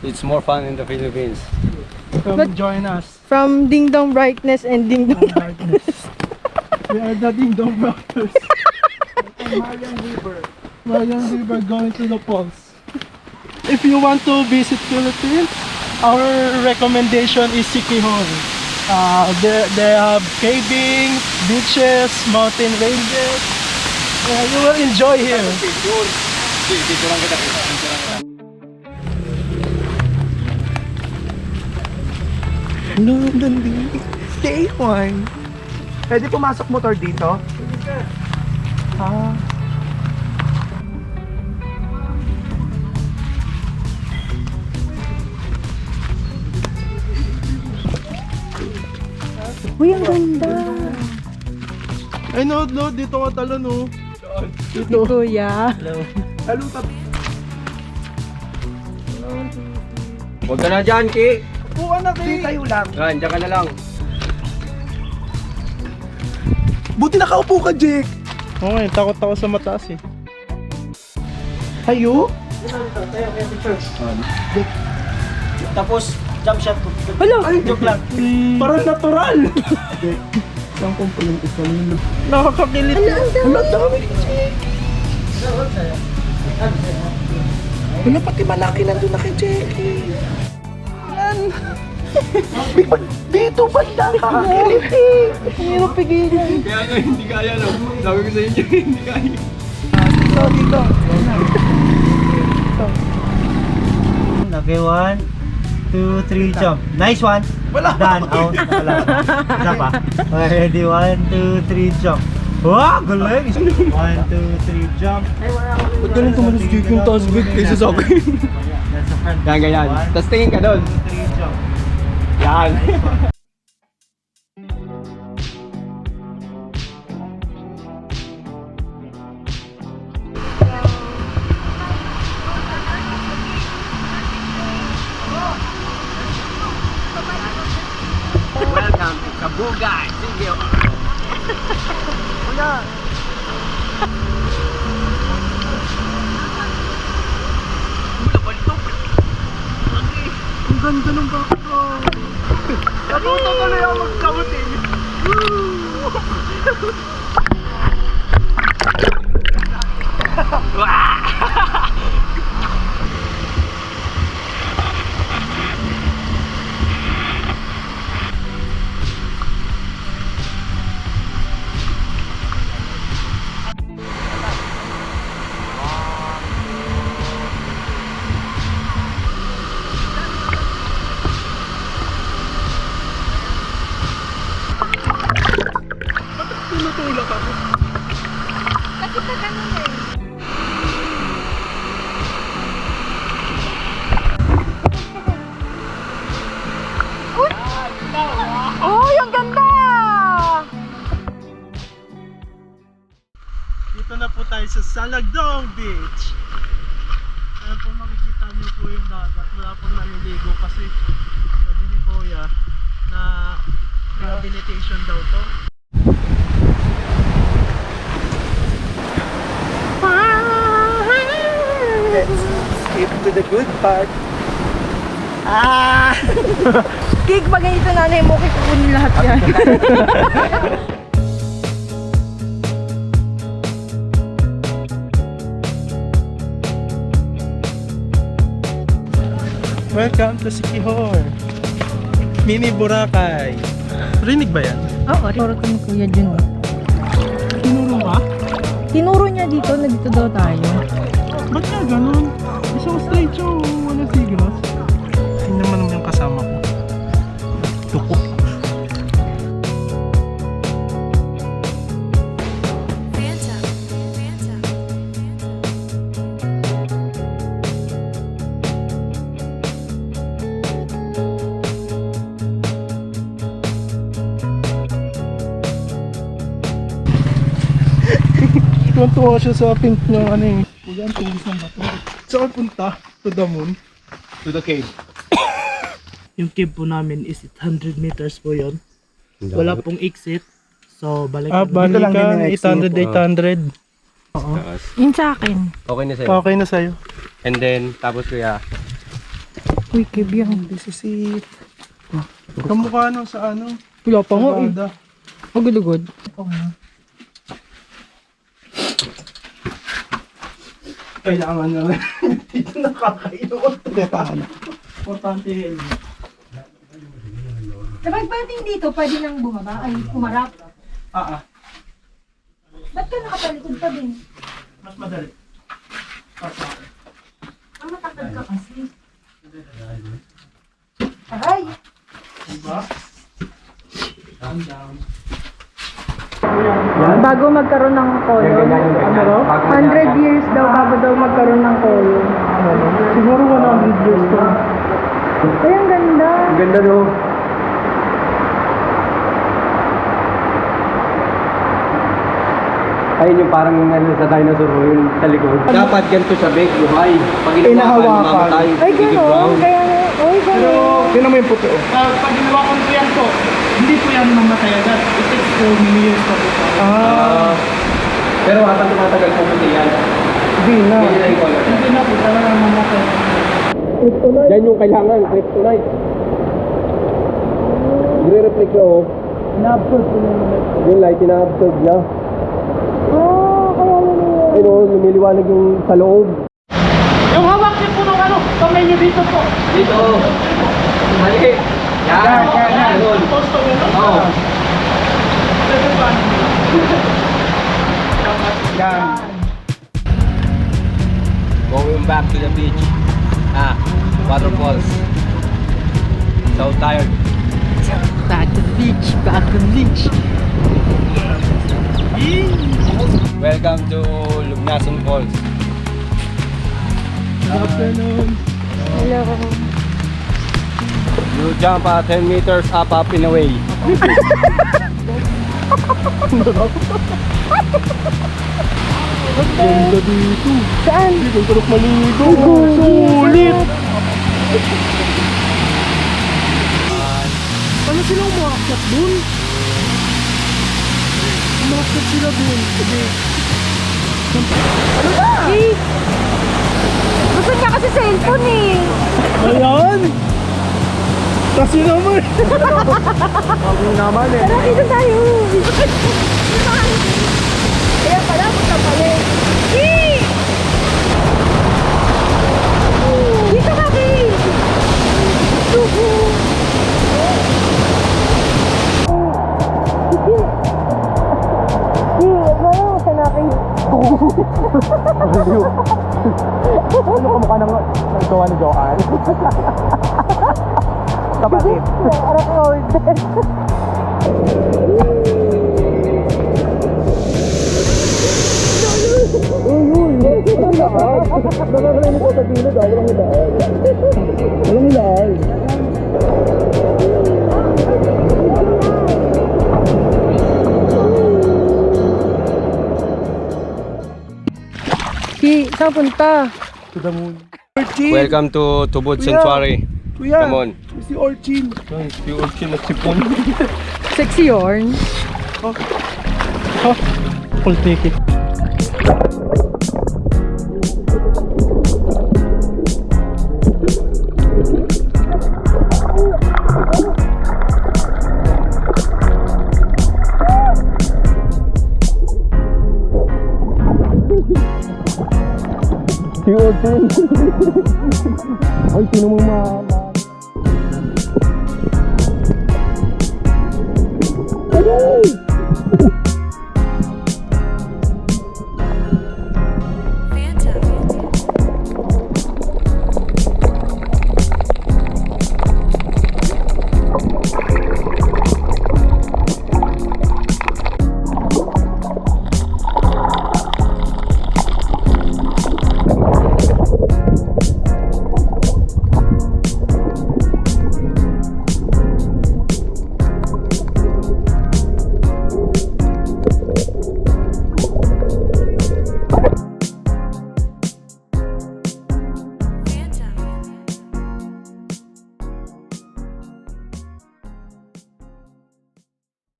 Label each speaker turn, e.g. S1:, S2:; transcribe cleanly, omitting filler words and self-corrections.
S1: it's more fun in the Philippines.
S2: Come join us.
S3: From Ding Dong Brightness and Ding Dong
S2: Darkness. We are the Ding Dong Brothers. Mayang River going to the falls. If you want to visit Philippines, our recommendation is Siquijor. They have caving, beaches, mountain ranges. You will enjoy here.
S4: London Day 1. Pwede pumasok motor dito? Ah.
S3: Uy, ang ganda.
S2: Ay no, dito ka talon oh.
S3: Dito. Kuya.
S4: Hello, tabi.
S1: Huwag ka na dyan, Ki.
S4: Upuan na kayo lang.
S1: Yan, dyan ka na lang.
S4: Buti nakaupo ka, Jake.
S2: Okay, takot ako sa mataas eh.
S4: Hayo?
S1: Tapos, jump shot.
S3: Hello.
S4: Ay, joke lang. Parang natural. Saan kong pa yung isa nilo?
S2: Nakakakilit.
S4: Wala, dami. Wala, pati malaki nandun na kay Jackie. Yan. Dito banda kakakilit eh.
S3: Hirap pigilan.
S1: Kaya nga, hindi kaya no. Sabi ko sa inyo, hindi kaya.
S4: Dito.
S5: Okay, 1, 2, 3, jump. Nice one.
S4: Wala.
S5: Done. Out. Wala. Isa pa. Okay, ready. 1, 2, 3, jump. Wow, galing. 1, 2, 3, jump.
S1: Ba't ganun tumalas Jake yung taas big kaysa sa akin?
S5: That's the front.
S1: Yan, ganyan. Tapos tingin ka doon.
S5: 1, 2, 3, jump.
S1: Yan. Welcome to Kabugay, Siquijor.
S4: Ang ganda ng background. Natuto tuloy ako mag-count eh. Tinutulak ako.
S3: Kasi ka ganun eh. Uy! Uy, ang ganda!
S2: Dito na po tayo sa Salagdong Beach. Ayan po, makikita niyo po yung dagat. Wala pong naliligo kasi sabi ni Boya na rehabilitation daw to.
S4: Let's skip to the good part.
S3: Kik, pag ganito nanay mo, kikukunin lahat yan.
S2: Welcome to Siquijor. Mini Boracay. Rinig ba yan?
S3: Oo, tinuro ko ni Kuya Jun.
S2: Tinuro ba?
S3: Tinuro niya dito na dito daw tayo.
S2: Ba't nga ganun? Isang straight show, wala sigros. Tingnan mo naman yung kasama ko. Tuko. Tuwa siya sa pink ng ano eh. Kuya, ang tulis ng bato. Saan punta? To the moon?
S1: To the cave.
S2: Yung cave po namin is 800 meters po yun. Wala pong exit. So, balik balikan 800. Oo.
S1: Tapos,
S3: Yun sa akin.
S1: okay na sa'yo.
S2: Okay na sa'yo.
S1: And then, tapos kuya,
S3: Uy, kibiyang.
S2: This is it. Kamukha nung sa ano?
S3: Wala pa nga eh.
S2: Sagada.
S3: Magulugod.
S2: Kailangan na lang. Dito nakakainot. Hindi, paano? Importante yun.
S6: Kapag pwedeng dito, pwede nang bumaba, ay humarap. Ba't ka nakatalikod pa din?
S2: Mas madali.
S6: Ang matakad ka kasi. Aray!
S2: Diba?
S3: Bago magkaroon ng kolon, 100 years daw bago daw magkaroon ng kolon.
S2: Siguro 100 years to.
S3: Ay, ang ganda.
S1: Ang ganda no. Ayun yung parang ano, sa dinosaur yung sa likod. Dapat ganito siya, Bek, buhay. Pag
S2: Inahawakan.
S1: mamatay.
S3: Ay, gano'n. Kaya nga, uy, gano'n.
S2: Yun naman yung puto. Pag ginawa ko yan po, hindi po yan mamatay agad. It takes 4 many years pa po.
S1: Pero habang tumatagal po kasi yan.
S2: Hindi na.
S1: Hindi na yung color.
S2: Hindi na po talagang mamatay.
S1: Yan yung kailangan, kryptonite. Nire-reflect na oh.
S2: Na-absorb po yung
S1: Yung light, ina-absorb niya.
S3: Kaya yun.
S1: Ayun oh, lumiliwanag yung sa loob.
S2: Yung hawak niyo po ng ano, kamay niyo dito po.
S1: Dito. Mali. Yan. Ganun.
S2: Posto mo, no?
S1: Oo.
S2: Yan.
S1: Going back to the beach. Waterfalls. So tired.
S3: Back to the beach, back to the beach.
S1: Welcome to Lugnason Falls.
S2: Afternoon.
S3: Hello.
S1: You jump 10 meters up and away.
S2: Ganda dito.
S3: Saan?
S2: Dito ang sarap maligo. Sulit. Ano silang umakyat dun? Umakyat sila dun. Sige.
S3: Eh, gusto niya kasi cellphone eh.
S2: Ayan. Kasi naman.
S1: Ako naman eh.
S3: Tara, dito tayo. Kaya pala, punta pala eh. Dito ka, Kay.
S1: Ano kamukha ng gawa ni Joanne? Kapatid. Nakakalimutan ko sa gilid ah, walang hilaan. Walang hilaan.
S3: Saan punta?
S2: To the moon. Orchin.
S1: Welcome to Tubod
S2: Kuya.
S1: Sanctuary.
S2: Kuya.
S1: Come on.
S2: Si Orchin.
S1: Si Urchin at Sipon.
S3: Sexy yarn.
S2: Full ticket.
S1: Si Urchin. Ay, sino mong Ay!